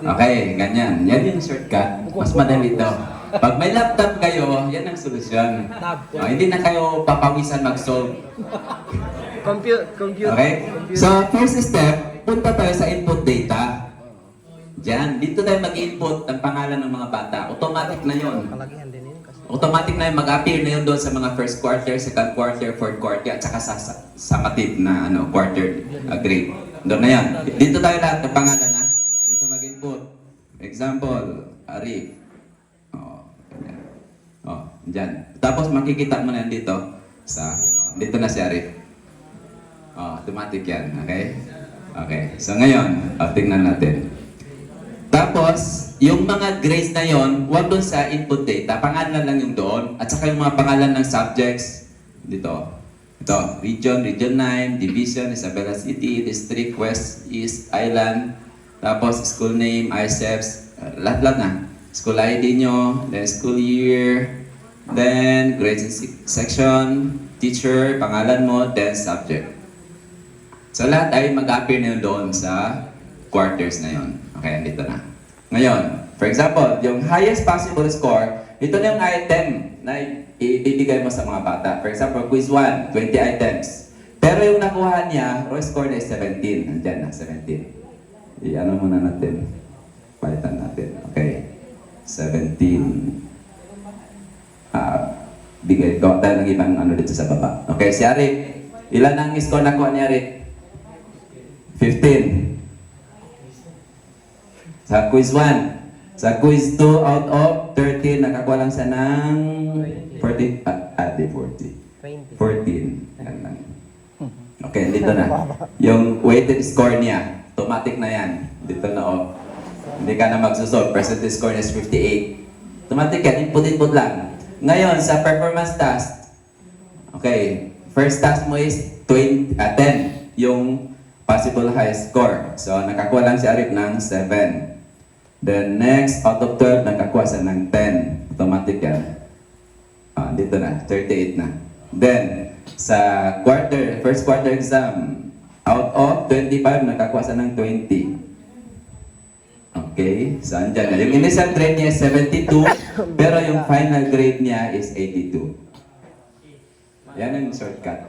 Okay, ganyan. Yan yung shortcut. Mas madali ito. Pag may laptop kayo, yan ang solusyon. Hindi na kayo papawisan mag-solve. Computer. Okay? So, first step, punta tayo sa input data. Diyan, dito tayo mag-input ang pangalan ng mga bata. Automatic na yon. Automatic na yung mag-appear na yun doon sa mga first quarter, second quarter, fourth quarter, at saka sa summative na quarter grade. Doon na yan. Dito tayo lahat ng pangalan na. Dito mag-input. Example, Arif. Diyan. Tapos makikita mo na yan dito. Dito na si Arif. Automatic yan. Okay? Okay. So ngayon, tingnan natin. Tapos, yung mga grades na yon, huwag doon sa input data. Pangalan lang yung doon. At saka yung mga pangalan ng subjects. Dito. Ito. Region, Region 9, Division, Isabela City, District, West, East, Island. Tapos, school name, ISEPs. Lahat-lahat na. School ID nyo, then school year, then grades and section, teacher, pangalan mo, then subject. So, lahat ay mag-appear na yun doon sa quarters na yon. Okay, dito na. Ngayon, for example, yung highest possible score, ito na yung item na ibibigay mo sa mga bata. For example, quiz 1, 20 items. Pero yung nakuha niya, raw score na is 17. Nandiyan na, 17. I-ano muna natin. Palitan natin. Okay. 17. Bigay ko tayo ng ibang ano dito sa baba. Okay, si Arik. Ilan ang score nakuha ni Arik? 15. Sa quiz 1. Sa quiz 2 out of 13, nakakuha lang siya ng 40. 14. 14. Yan lang. Okay, dito na. Yung weighted score niya, automatic na yan. Dito na Hindi ka na magsusolve. Percentage score is 58. Automatic yan. Input lang. Ngayon, sa performance task, okay, first task mo is 10. Yung possible high score. So, nakakuha lang si Arif ng 7. Then next, out of 12, nakakuha siya ng 10. Automatic yan. Dito na, 38 na. Then, sa first quarter exam, out of 25, nakakuha siya ng 20. Okay, so andyan na. Yung initial grade niya is 72, pero yung final grade niya is 82. Yan ang shortcut.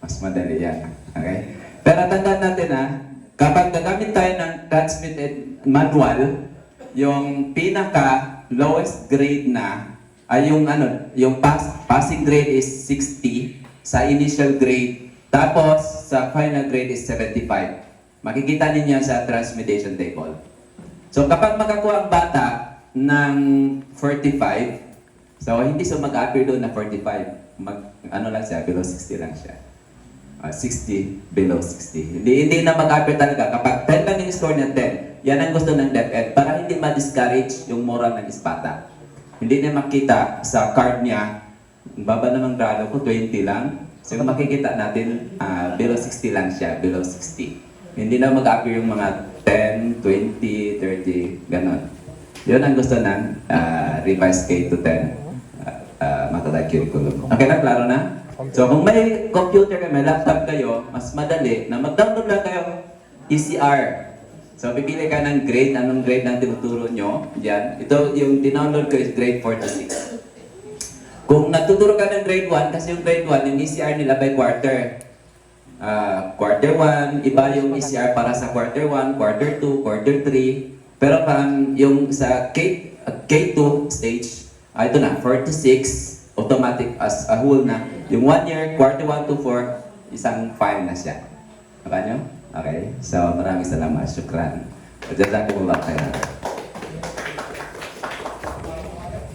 Mas madali yan. Okay? Pero tandaan natin kapag gagamit tayo ng transmitted manual, yung pinaka lowest grade na ay yung passing grade is 60 sa initial grade, tapos sa final grade is 75. Makikita ninyo sa transmutation table. So kapag makakuha ang bata ng 45, so hindi siya mag-appear doon na 45. Lang siya, below 60 lang siya. 60, below 60. Hindi na mag-appear talaga. Kapag 10 lang yung score niya, 10. Yan ang gusto ng DepEd para hindi ma-discourage yung moral ng bata. Hindi niya makita sa card niya, baba namang grado ko, 20 lang. So makikita natin, below 60 lang siya, below 60. Hindi na mag-appear yung mga 10, 20, 30, ganon. Yun ang gusto ng revised K-10 Matatag curriculum. Okay na, klaro na? So kung may computer kayo, may laptop kayo, mas madali na mag-download lang kayo ECR. So pipili ka ng grade, anong grade na tinuturo nyo. Diyan. Ito yung dinownload ko is grade 4 to 6. Kung nagtuturo ka ng grade 1, kasi yung grade 1, yung ECR nila by quarter. Quarter 1, iba yung ECR para sa quarter 1, quarter 2, quarter 3. Pero yung sa K2 stage, ito na, 4 to 6, automatic as a whole na. Yung 1 year, quarter 1 to 4, isang 5 na siya. Baka nyo? Okay? So, maraming salamat. Syukran. Jazakumullah khairan.